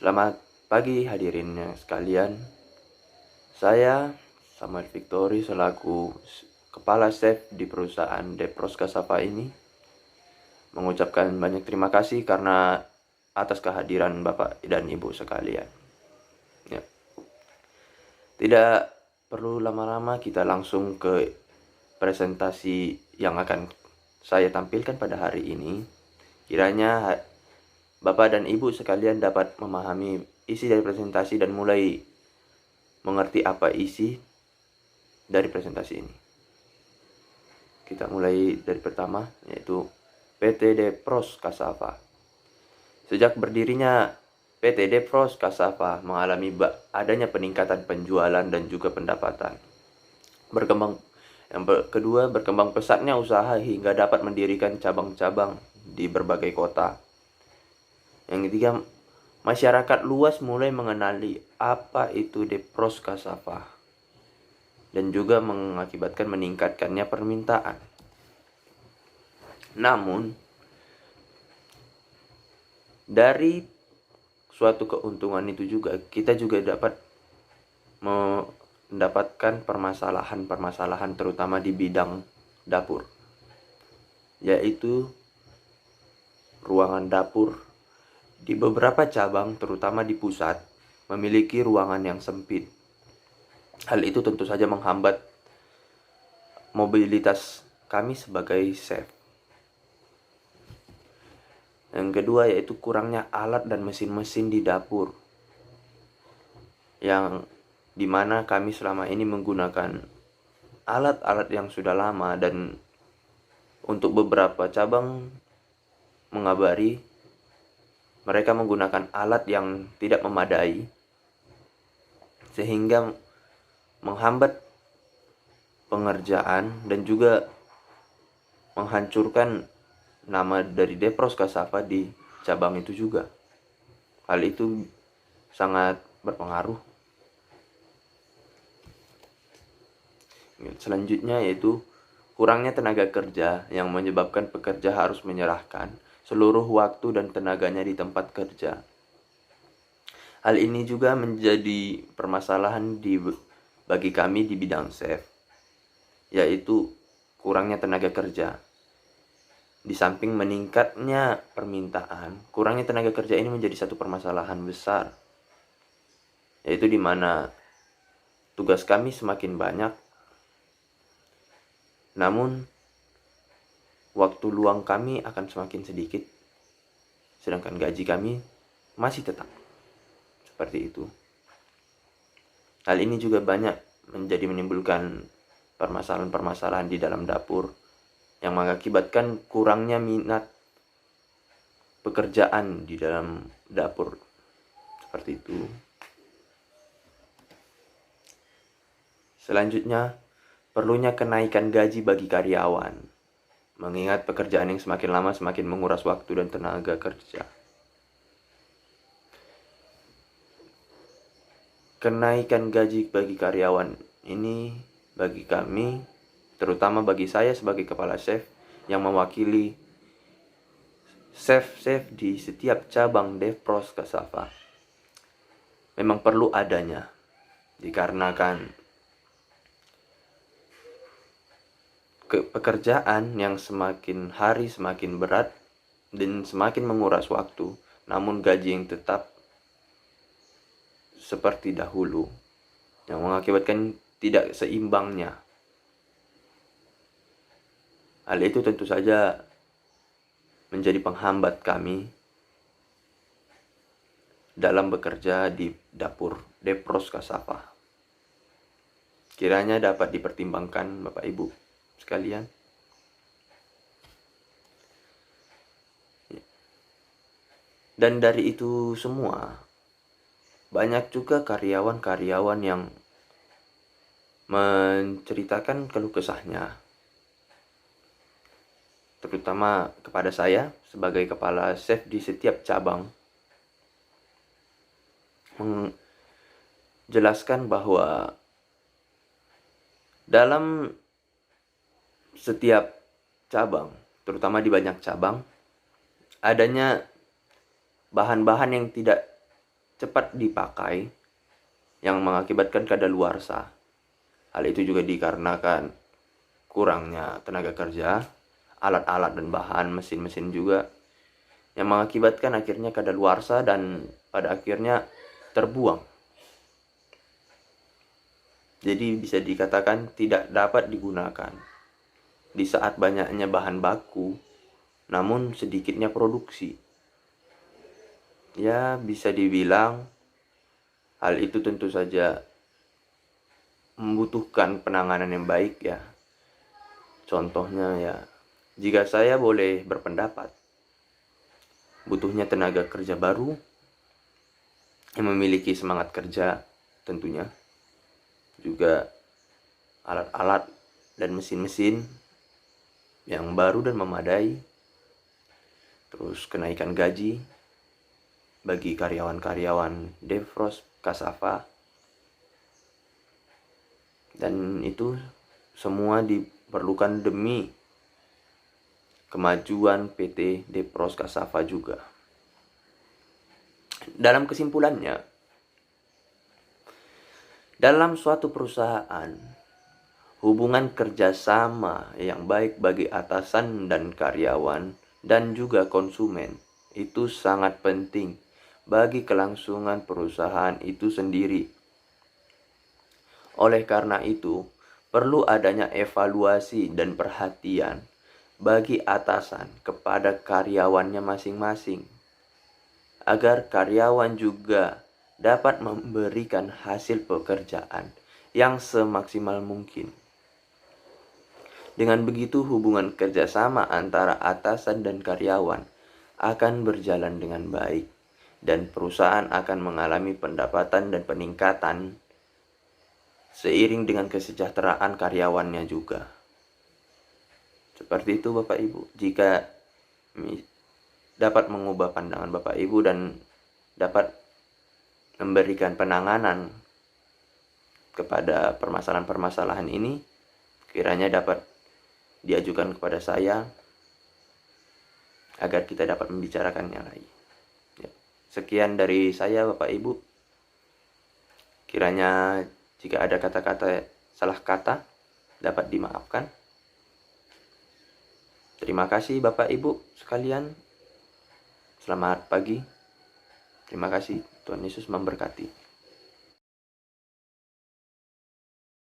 Selamat pagi hadirin sekalian. Saya Samuel Victory selaku Kepala Chef di perusahaan Depros Kasava ini mengucapkan banyak terima kasih karena atas kehadiran Bapak dan Ibu sekalian. Ya. Tidak perlu lama-lama, kita langsung ke presentasi yang akan saya tampilkan pada hari ini. Kiranya Bapak dan Ibu sekalian dapat memahami isi dari presentasi dan mulai mengerti apa isi dari presentasi ini. Kita mulai dari pertama, yaitu PT Depros Kasava. Sejak berdirinya PT Depros Kasava mengalami adanya peningkatan penjualan dan juga pendapatan. Kedua, berkembang pesatnya usaha hingga dapat mendirikan cabang-cabang di berbagai kota. Yang ketiga, masyarakat luas mulai mengenali apa itu Depros Kasava dan juga mengakibatkan meningkatkannya permintaan. Namun, dari suatu keuntungan itu juga kita juga dapat mendapatkan permasalahan-permasalahan terutama di bidang dapur, yaitu ruangan dapur di beberapa cabang terutama di pusat memiliki ruangan yang sempit. Hal itu tentu saja menghambat mobilitas kami sebagai chef. Yang kedua yaitu kurangnya alat dan mesin-mesin di dapur, yang dimana kami selama ini menggunakan alat-alat yang sudah lama, dan untuk beberapa cabang mengabari mereka menggunakan alat yang tidak memadai sehingga menghambat pengerjaan dan juga menghancurkan nama dari Depros Kasava di cabang itu juga. Hal itu sangat berpengaruh. Selanjutnya yaitu kurangnya tenaga kerja yang menyebabkan pekerja harus menyerahkan seluruh waktu dan tenaganya di tempat kerja. Hal ini juga menjadi permasalahan bagi kami di bidang chef, yaitu kurangnya tenaga kerja. Di samping meningkatnya permintaan, kurangnya tenaga kerja ini menjadi satu permasalahan besar, yaitu di mana tugas kami semakin banyak, namun waktu luang kami akan semakin sedikit, sedangkan gaji kami masih tetap seperti itu. Hal ini juga banyak menimbulkan permasalahan-permasalahan di dalam dapur yang mengakibatkan kurangnya minat pekerjaan di dalam dapur seperti itu. Selanjutnya, perlunya kenaikan gaji bagi karyawan, mengingat pekerjaan yang semakin lama semakin menguras waktu dan tenaga kerja. Kenaikan gaji bagi karyawan ini bagi kami, terutama bagi saya sebagai kepala chef yang mewakili chef-chef di setiap cabang Depros Kasava, memang perlu adanya, dikarenakan pekerjaan yang semakin hari semakin berat dan semakin menguras waktu, namun gaji yang tetap seperti dahulu, yang mengakibatkan tidak seimbangnya. Hal itu tentu saja menjadi penghambat kami dalam bekerja di dapur Depros Kasava. Kiranya dapat dipertimbangkan Bapak Ibu sekalian. Dan dari itu semua, banyak juga karyawan-karyawan yang menceritakan keluh kesahnya, terutama kepada saya sebagai kepala chef di setiap cabang, menjelaskan bahwa dalam setiap cabang, terutama di banyak cabang, adanya bahan-bahan yang tidak cepat dipakai yang mengakibatkan kadaluarsa. Hal itu juga dikarenakan kurangnya tenaga kerja, alat-alat dan bahan, mesin-mesin juga, yang mengakibatkan akhirnya kadaluarsa dan pada akhirnya terbuang. Jadi bisa dikatakan tidak dapat digunakan di saat banyaknya bahan baku, namun sedikitnya produksi. Ya, bisa dibilang hal itu tentu saja membutuhkan penanganan yang baik ya. Contohnya ya, jika saya boleh berpendapat, butuhnya tenaga kerja baru yang memiliki semangat kerja tentunya. Juga alat-alat dan mesin-mesin yang baru dan memadai. Terus kenaikan gaji bagi karyawan-karyawan Defros Kasava. Dan itu semua diperlukan demi kemajuan PT Defros Kasava juga. Dalam kesimpulannya, dalam suatu perusahaan, hubungan kerjasama yang baik bagi atasan dan karyawan dan juga konsumen itu sangat penting bagi kelangsungan perusahaan itu sendiri. Oleh karena itu, perlu adanya evaluasi dan perhatian bagi atasan kepada karyawannya masing-masing, agar karyawan juga dapat memberikan hasil pekerjaan yang semaksimal mungkin. Dengan begitu, hubungan kerjasama antara atasan dan karyawan akan berjalan dengan baik, dan perusahaan akan mengalami pendapatan dan peningkatan seiring dengan kesejahteraan karyawannya juga. Seperti itu Bapak Ibu. Jika dapat mengubah pandangan Bapak Ibu dan dapat memberikan penanganan kepada permasalahan-permasalahan ini, kiranya dapat diajukan kepada saya agar kita dapat membicarakannya lagi. Ya. Sekian dari saya Bapak Ibu. Kiranya jika ada kata-kata salah kata dapat dimaafkan. Terima kasih Bapak Ibu sekalian. Selamat pagi. Terima kasih. Tuhan Yesus memberkati.